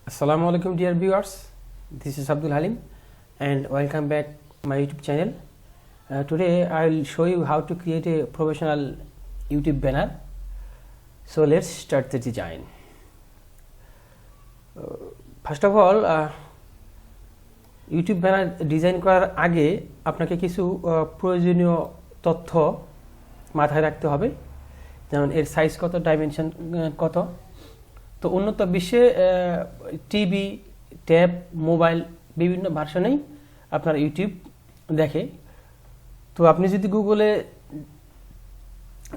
Assalamu alaikum dear viewers, this is Abdul Halim and welcome back my YouTube channel. Today I will show you how to create a professional YouTube banner. So let's start the design. First of all, YouTube banner design করার আগে আপনাকে কিছু প্রয়োজনীয় তথ্য মাথায় রাখতে হবে, যেমন এর সাইজ কত, ডাইমেনশন কত। তো উন্নত বিশ্বে টিভি, ট্যাব, মোবাইল বিভিন্ন ভার্সনেই আপনার ইউটিউব দেখে। তো আপনি যদি গুগলে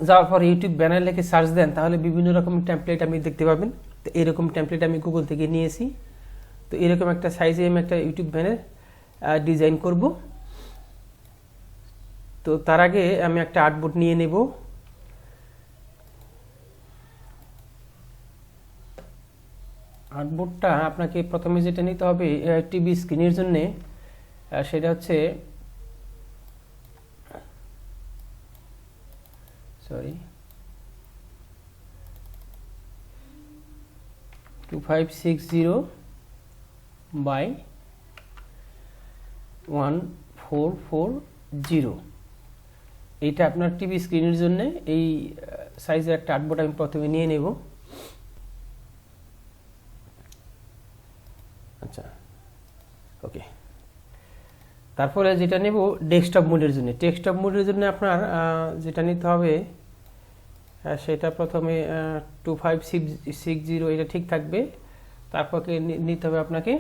যাওয়ার পর ইউটিউব ব্যানার লিখে সার্চ দেন তাহলে বিভিন্ন রকম টেমপ্লেট আপনি দেখতে পাবেন। তো এরকম টেমপ্লেট আমি গুগল থেকে নিয়েছি। তো এরকম একটা সাইজে আমি একটা ইউটিউব ব্যানার ডিজাইন করব। তো তার আগে আমি একটা আর্টবোর্ড নিয়ে নেব। আর্টবোর্ডটা আপনাকে প্রথমে যেটা নিতে হবে টিভি স্ক্রিনের জন্য, সেটা হচ্ছে 2560 by 1440। এইটা আপনার টিভি স্ক্রিনের জন্য এই সাইজের একটা আর্টবোর্ড আমি প্রথমে নিয়ে নেব। আচ্ছা, ওকে। তারপরে যেটা নেব ডেস্কটপ মোডের জন্য। ডেস্কটপ মোডের জন্য আপনার যেটা নিতে হবে সেটা প্রথমে 2560 এটা ঠিক থাকবে। তারপরে নিতে হবে আপনাকে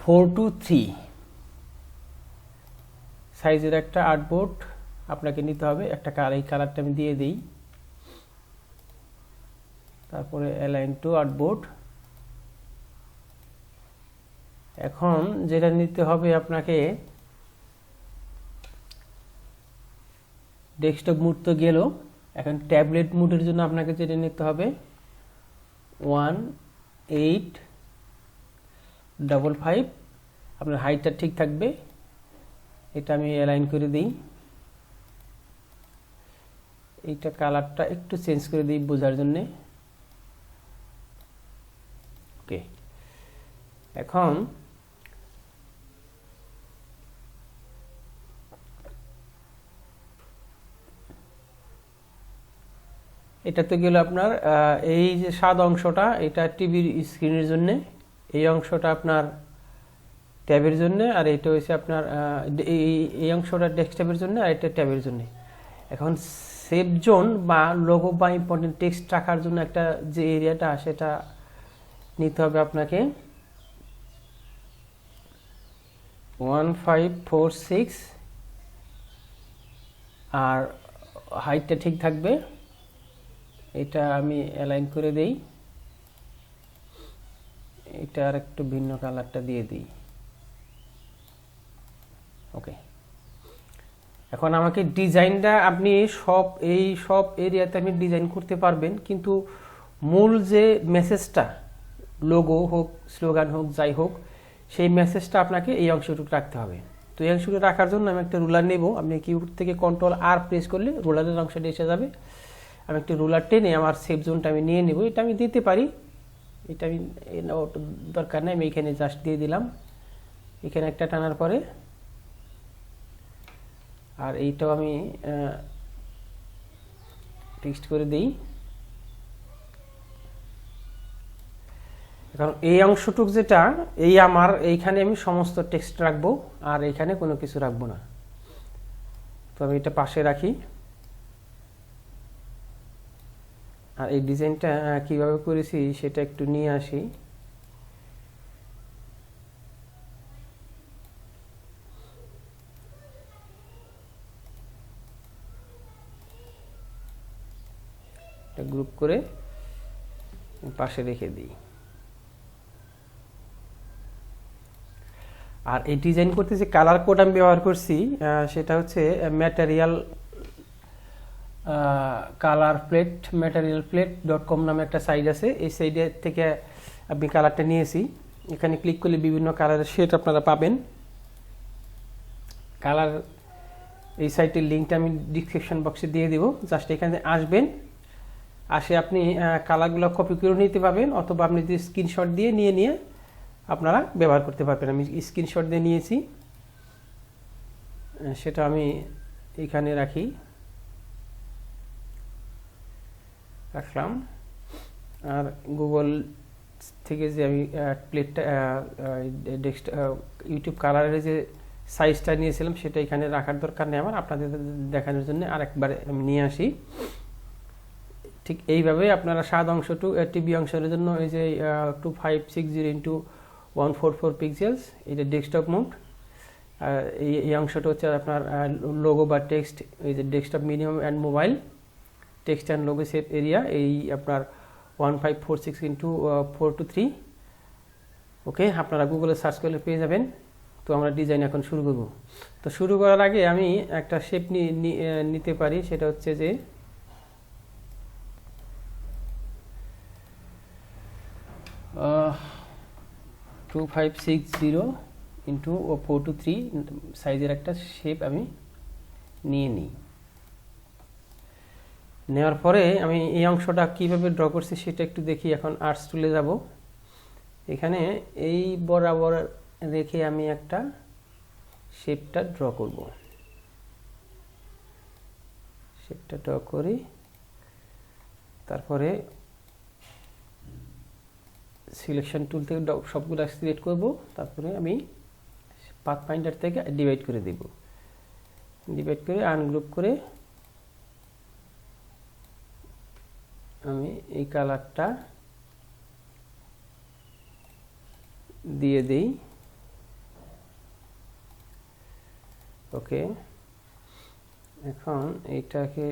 423 সাইজের একটা আর্টবোর্ড আপনাকে নিতে হবে। একটা এই কালারটা আমি দিয়ে দিই। তারপরে অ্যালাইন টু আর্টবোর্ড। এখন যেটা নিতে হবে আপনাকে, ডেস্কটপ মোড তো গেল, এখন ট্যাবলেট মোডের জন্য আপনাকে যেটা নিতে হবে 1855। আপনার হাইটটা ঠিক থাকবে। এটা আমি অ্যালাইন করে দিই। এইটা কালারটা একটু চেঞ্জ করে দিই বোঝার জন্যে। ওকে, এখন এটা তো গেল আপনার এই যে সাদা অংশটা, এটা টিভির স্ক্রিনের জন্য, এই অংশটা আপনার ট্যাবের জন্য, আর এটা হচ্ছে আপনার এই অংশটা ডেস্কটপের জন্য, আর এটা ট্যাবের জন্য। এখন সেভ জোন বা লোগো বা ইম্পর্টেন্ট টেক্সট রাখার জন্য একটা যে এরিয়াটা সেটা নিতে হবে আপনাকে 1546, আর হাইটটা ঠিক থাকবে। এটা আমি অ্যালাইন করে দেই। এটা আর একটু ভিন্ন কালারটা দিয়ে দিই। ওকে, এখন আমাকে ডিজাইনটা আপনি সব এরিয়াতে আপনি ডিজাইন করতে পারবেন, কিন্তু মূল যে মেসেজটা, লোগো হোক, স্লোগান হোক, যাই হোক, সেই মেসেজটা আপনাকে এই অংশটুকু রাখতে হবে। তো এই অংশটুকু রাখার জন্য আমি একটা রুলার নেব। আপনি কিবোর্ড থেকে Ctrl+R প্রেস করলে রুলারের অংশটা এসে যাবে। আমি একটা রুলার টেনে আমার সেভ জোনটা আমি নিয়ে নেব। এটা আমি দিতে পারি, এটা আমি দরকার নেই, আমি এখানে জাস্ট দিয়ে দিলাম। এখানে একটা টানার পরে, আর এইটাও আমি টেক্সট করে দিই। কারণ এই অংশটুক যেটা এই আমার এইখানে আমি সমস্ত টেক্সট রাখবো, আর এইখানে কোনো কিছু রাখবো না। তো আমি এটা পাশে রাখি। আর এই ডিজাইনটা কিভাবে করেছি সেটা একটু নিয়ে আসি। এটা গ্রুপ করে পাশে রেখে দিই। আর এই ডিজাইন করতে যে কালার কোড আমি ব্যবহার করছি সেটা হচ্ছে ম্যাটেরিয়াল কালার প্লেট, materialplate.com নামে একটা সাইট আছে। এই সাইডের থেকে আমি কালারটা নিয়েছি। এখানে ক্লিক করলে বিভিন্ন কালারের শেড আপনারা পাবেন। কালার এই সাইটের লিঙ্কটা আমি ডিসক্রিপশন বক্সে দিয়ে দেব। জাস্ট এখানে আসবেন, আসে আপনি কালারগুলো কপি করে নিতে পারবেন, অথবা আপনি যদি স্ক্রিনশট দিয়ে নিয়ে আপনারা ব্যবহার করতে পারবেন। আমি স্ক্রিনশট দিয়ে নিয়েছি, সেটা আমি এখানে রাখলাম। আর গুগল থেকে যে আমি প্লেটটা ইউটিউব কালারের যে সাইজটা নিয়েছিলাম সেটা এখানে রাখার দরকার নেই আমার, আপনাদের দেখানোর জন্য আরেকবার আমি নিয়ে আসি। ঠিক এইভাবে আপনারা স্বাদ অংশটু টিভি অংশের জন্য এই যে 2560x144 পিক্সেলস, এটা ডেস্কটপ মোড। এই অংশটা হচ্ছে আপনার লোগো বা টেক্সট, এই যে desktop minimum and mobile text and logo set area, এই আপনার 1546x423। ওকে, আপনারা গুগলে সার্চ করলে পেয়ে যাবেন। তো আমরা ডিজাইন এখন শুরু করব। তো শুরু করার আগে আমি একটা শেপ নিতে পারি, সেটা হচ্ছে যে 2560x423 সাইজের একটা শেপ আমি নিয়ে নিই। নেওয়ার পরে আমি এই অংশটা কিভাবে ড্র করছি সেটা একটু দেখি। এখন আর্টস টুলে যাব, এখানে এই বরাবর রেখে আমি একটা শেপটা ড্র করব। শেপটা ড্র করি, তারপরে সিলেকশন টুল থেকে সবগুলো সিলেক্ট করব, তারপরে আমি পাথ ফাইন্ডার থেকে ডিভাইড করে দেব। ডিভাইড করে আনগ্রুপ করে আমি এই কালারটা দিয়ে দেই। ওকে, এখন এইটাকে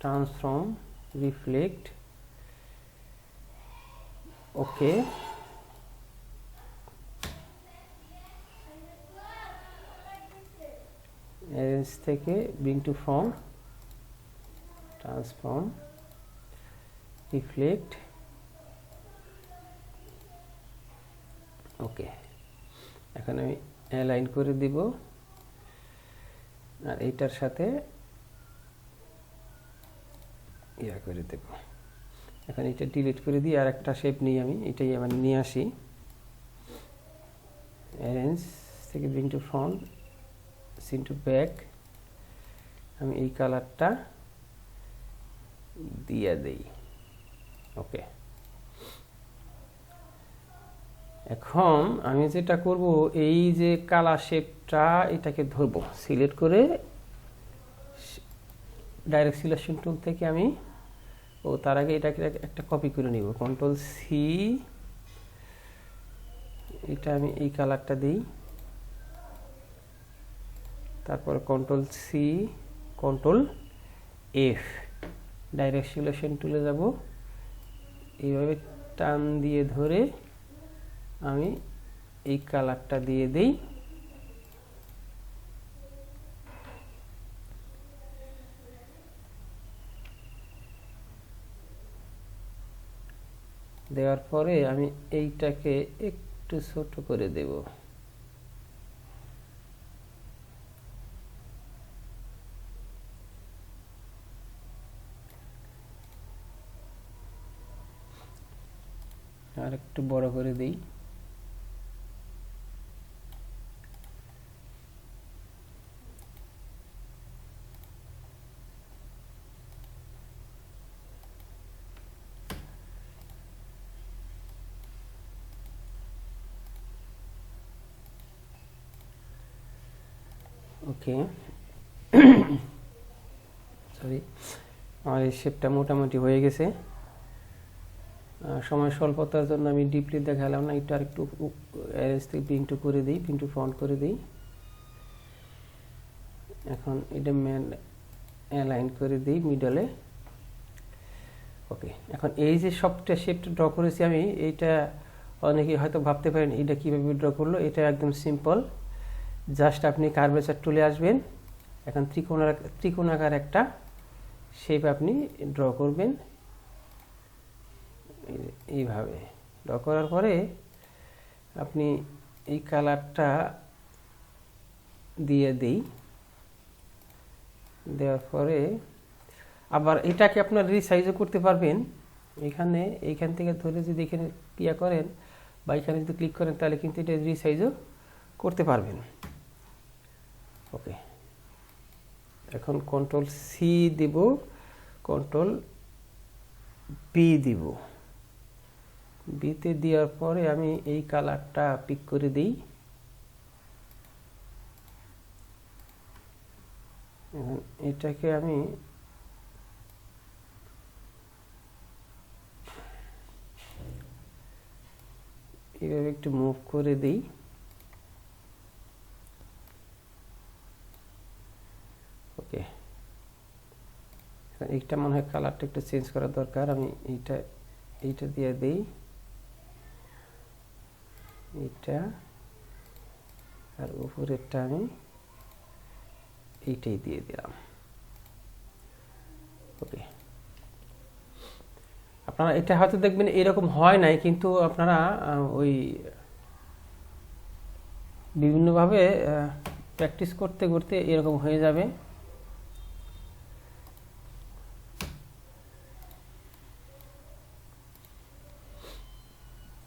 ট্রান্সফর্ম রিফ্লেক্ট, ওকে, অ্যারেঞ্জ থেকে bring to front, transform reflect, okay. এখন আমি অ্যালাইন করে দিব, আর এইটার সাথে ইয়া করে দেব। এখন এটা ডিলিট করে দিই, আর একটা শেপ নিই আমি, এটাই আমি নিয়ে আসি। অ্যারেঞ্জ থেকে bring to front, send to back, আমি এই কালারটা দিয়ে দেই। ওকে, এখন আমি যেটা করব, এই যে কালার শেপটা এটাকে ধরব, সিলেক্ট করে ডাইরেক্ট সিলেকশন টুল থেকে আমি তার আগে এটাকে একটা কপি করে নিব, কন্ট্রোল সি, এটা আমি এই কালারটা দিই, তারপর control C, control F, direct selection টুলে যাব, এইভাবে টান দিয়ে ধরে আমি এই কালারটা দিয়ে দেই। দেওয়ার পরে আমি এইটাকে একটু ছোট করে দেব। আর একটু বড় করে দেই। ওকে, সরি, আমার এই শেপটা মোটামুটি হয়ে গেছে। সময় স্বল্পতার জন্য আমি ডিপলি দেখালাম না, এটা আর একটু অ্যারেঞ্জ থেকে ব্রিং টু করে দিই, ব্রিং টু ফ্রন্ট করে দিই। এখন এটা অ্যালাইন করে দিই মিডলে। ওকে, এখন এই যে সবটা শেপটা ড্র করেছি আমি, এইটা অনেকেই হয়তো ভাবতে পারেন এটা কীভাবে ড্র করলো। এটা একদম সিম্পল, জাস্ট আপনি কার্ভেচার টুলে আসবেন, এখন ত্রিকোণাকার একটা শেপ আপনি ড্র করবেন। এইভাবে ড্র করার পরে আপনি এই কালারটা দিয়ে দেওয়ার পরে আবার এটাকে আপনার রিসাইজও করতে পারবেন। এইখান থেকে ধরে যদি এখানে ক্লিক করেন বা এখানে যদি ক্লিক করেন তাহলে কিন্তু এটা রিসাইজও করতে পারবেন। ওকে, এখন কন্ট্রোল সি দিব, কন্ট্রোল বি দিব। বিতে দেওয়ার পরে আমি এই কালারটা পিক করে দিই। এখন এটাকে আমি এভাবে একটু মুভ করে দিই। ওকে, এইটা মনে হয় কালারটা একটু চেঞ্জ করা দরকার। আমি এইটা দিয়ে দিই, এইটা, আর উপরেরটা আমি এইটাই দিয়ে দিলাম। ওকে, আপনারা এটা হয়তো দেখবেন এরকম হয় নাই, কিন্তু আপনারা ওই বিভিন্নভাবে প্র্যাকটিস করতে করতে এরকম হয়ে যাবে।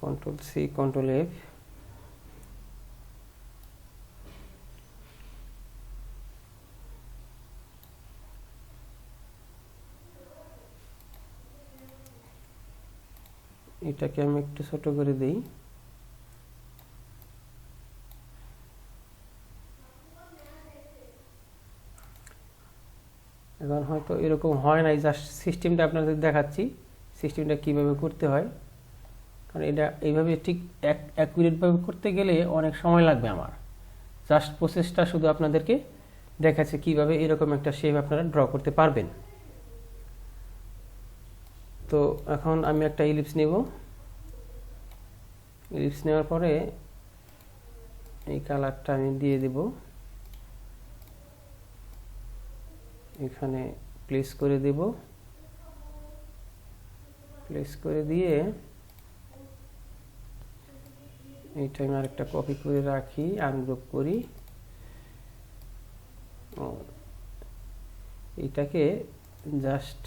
Control C, control F. এটাকে আমি একটু ছোট করে দিই। এখন হয়তো এরকম হয় নাই, জাস্ট সিস্টেমটা আপনাদের দেখাচ্ছি সিস্টেমটা কিভাবে করতে হয়। কারণ এটা এইভাবে ঠিক অ্যাকুরেটভাবে করতে গেলে অনেক সময় লাগবে আমার। জাস্ট প্রসেসটা শুধু আপনাদেরকে দেখাচ্ছে কিভাবে এরকম একটা শেপ আপনারা ড্র করতে পারবেন। তো এখন আমি একটা ইলিপস নেব। ইলিপস নেওয়ার পরে এই কালারটা আমি দিয়ে দেব, এখানে প্লেস করে দেব। প্লেস করে দিয়ে এইটা আমি আরেকটা কপি করে রাখি, আনগ্রুপ করি। এটাকে জাস্ট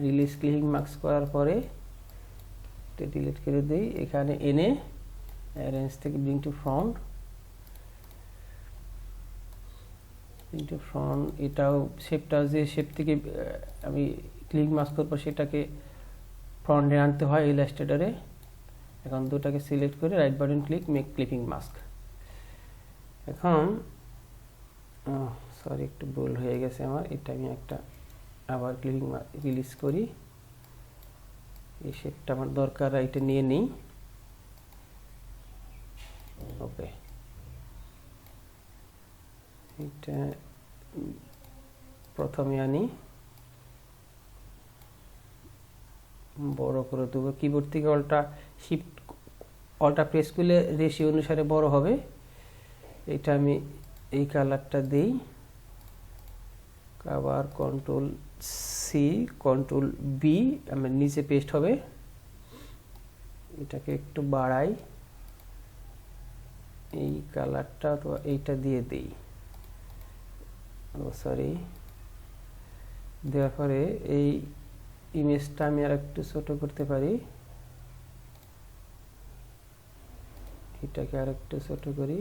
রিলিজ ক্লিকিং মার্কস করার পরে এটা ডিলিট করে দিই। এখানে এনে অ্যারেঞ্জ থেকে ব্রিং টু ফ্রন্ট, এটাও শেপটা যে শেপ থেকে আমি ক্লিক মাস্ক করবো সেটাকে ফ্রন্টে আনতে হয় ইলাস্ট্রেটরে। এখন দুটাকে সিলেক্ট করে right button click, make clipping mask. এখন সরি একটু ভুল হয়ে গেছে আমার, এটা আমি একটা আবার ক্লিপিং রিলিজ করি। এই শেপটা আমার দরকার, এটা নিয়ে নিই। ওকে, এটা প্রথমে আনি, বড় করে দেবো। কিবোর্ড থেকে অল্টা প্রেস করলে রেশিও অনুসারে বড় হবে। এটা আমি এই কালারটা দিই, আবার কন্ট্রোল সি, কন্ট্রোল বি, আমার নিচে পেস্ট হবে। এটাকে একটু বাড়াই, এই কালারটা তো এইটা দিয়ে দিই। সরি, দেওয়ার পরে এই ইমেজটা আমি আর একটু ছোট করতে পারি। এটাকে আর একটু ছোট করি।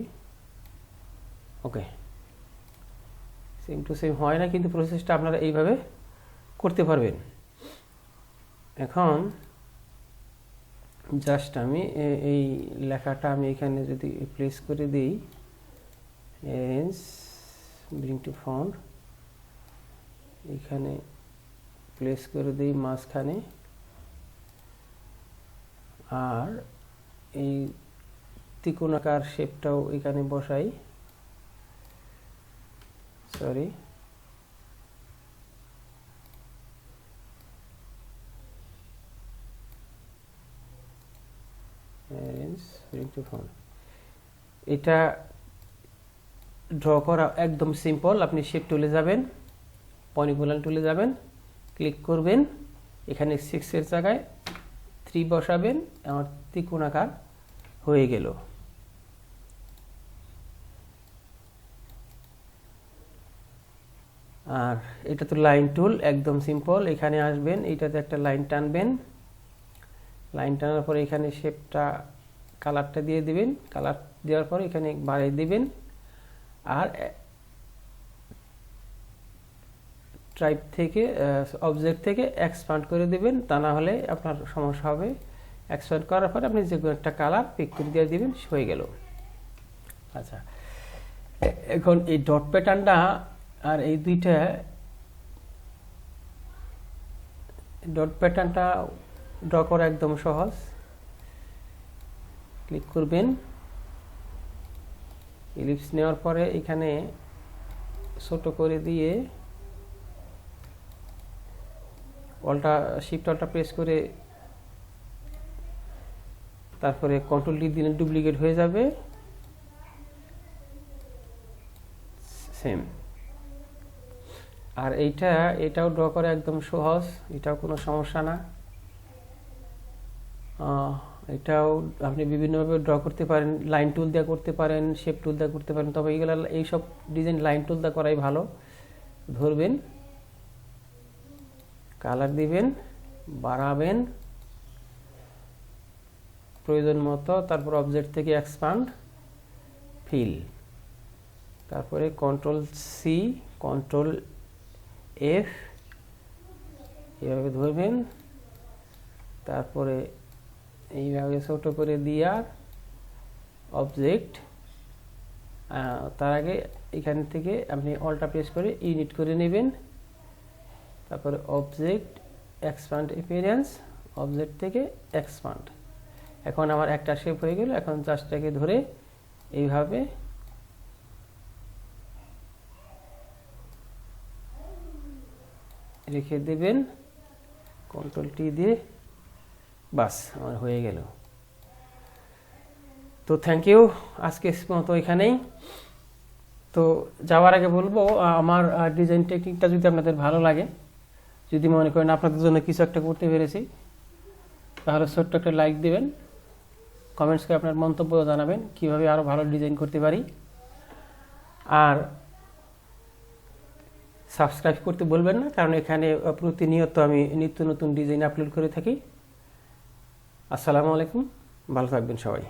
ওকে, সেম টু সেম হয় না, কিন্তু প্রসেসটা আপনারা এইভাবে করতে পারবেন। এখন জাস্ট আমি এই লেখাটা আমি এখানে যদি প্লেস করে দিই, অ্যারেঞ্জ ব্রিং টু ফ্রন্ট, এখানে প্লেস করে দিই মাঝখানে, আর এই ত্রিকোণাকার শেপটাও এখানে বসাই। সরি, এটা ড্র করা একদম সিম্পল। আপনি শেপ টুলে যাবেন, পলিগন টুলে যাবেন, ক্লিক করবেন, এখানে 6 এর জায়গায় 3 বসাবেন, আমার ত্রিকোণাকার হয়ে গেল। আর এটা তো লাইন টুল, একদম সিম্পল। এখানে আসবেন, এইটাতে একটা লাইন টানবেন, লাইন টানার পরে এখানে শেপটা কালারটা দিয়ে দিবেন, কালার দেওয়ার পরে এখানে বাড়িয়ে দিবেন আর ট্রাইব থেকে অবজেক্ট থেকে এক্সপ্যান্ড করে দিবেন, তা না হলে আপনার সমস্যা হবে। এক্সপ্যান্ড করার পরে আপনি যে কোনো একটা কালার পিক করে দিয়ে দিবেন, হয়ে গেল। আচ্ছা, এখন এই ডট প্যাটার্নটা আর এই দুইটা ডট প্যাটার্নটা ড্র করা একদম সহজ। ক্লিক করবেন, ইলিপস নেওয়ার পরে এখানে ছোট করে দিয়ে শিফট অল্টা প্রেস করে তারপরে কন্ট্রোল ডি দিলে ডুপ্লিকেট হয়ে যাবে, সেম। আর এটাও ড্র করা একদম সহজ, এটাও কোনো সমস্যা না। এটাও আপনি বিভিন্নভাবে ড্র করতে পারেন, লাইন টুল দিয়ে করতে পারেন, শেপ টুল দিয়ে করতে পারেন, তবে এইসব ডিজাইন লাইন টুল দিয়ে করাই ভালো। ধরবেন, কালার দিবেন, বাড়াবেন প্রয়োজন মতো, তারপর অবজেক্ট থেকে এক্সপ্যান্ড, ফিল, তারপরে কন্ট্রোল সি, কন্ট্রোল এফ, এভাবে ধরবেন, তারপরে এইভাবে ছোট করে দিয়া অবজেক্ট, তার আগে এখান থেকে আপনি অল্টা প্রেস করে ইউনিট করে নেবেন, তারপরে অবজেক্ট এক্সপ্যান্ড অ্যাপিয়ারেন্স, অবজেক্ট থেকে এক্সপ্যান্ড। এখন আমার একটা শেপ হয়ে গেল। এখন জাস্টটাকে ধরে এইভাবে রেখে দেবেন, কন্ট্রোল টি দিয়ে, বাস আমার হয়ে গেল। তো থ্যাংক ইউ, আজকে মতো এখানেই। তো যাওয়ার আগে বলবো, আমার ডিজাইন টেকনিকটা যদি আপনাদের ভালো লাগে, যদি মনে করেন আপনাদের জন্য কিছু একটা করতে পেরেছি, তাহলে ছোট্ট একটা লাইক দিবেন, কমেন্টস করে আপনার মন্তব্য জানাবেন কিভাবে আরও ভালো ডিজাইন করতে পারি। আর সাবস্ক্রাইব করতে বলবেন না, কারণ এখানে প্রতিনিয়ত আমি নিত্য নতুন ডিজাইন আপলোড করে থাকি। আসসালামু আলাইকুম, ভালো থাকবেন সবাই।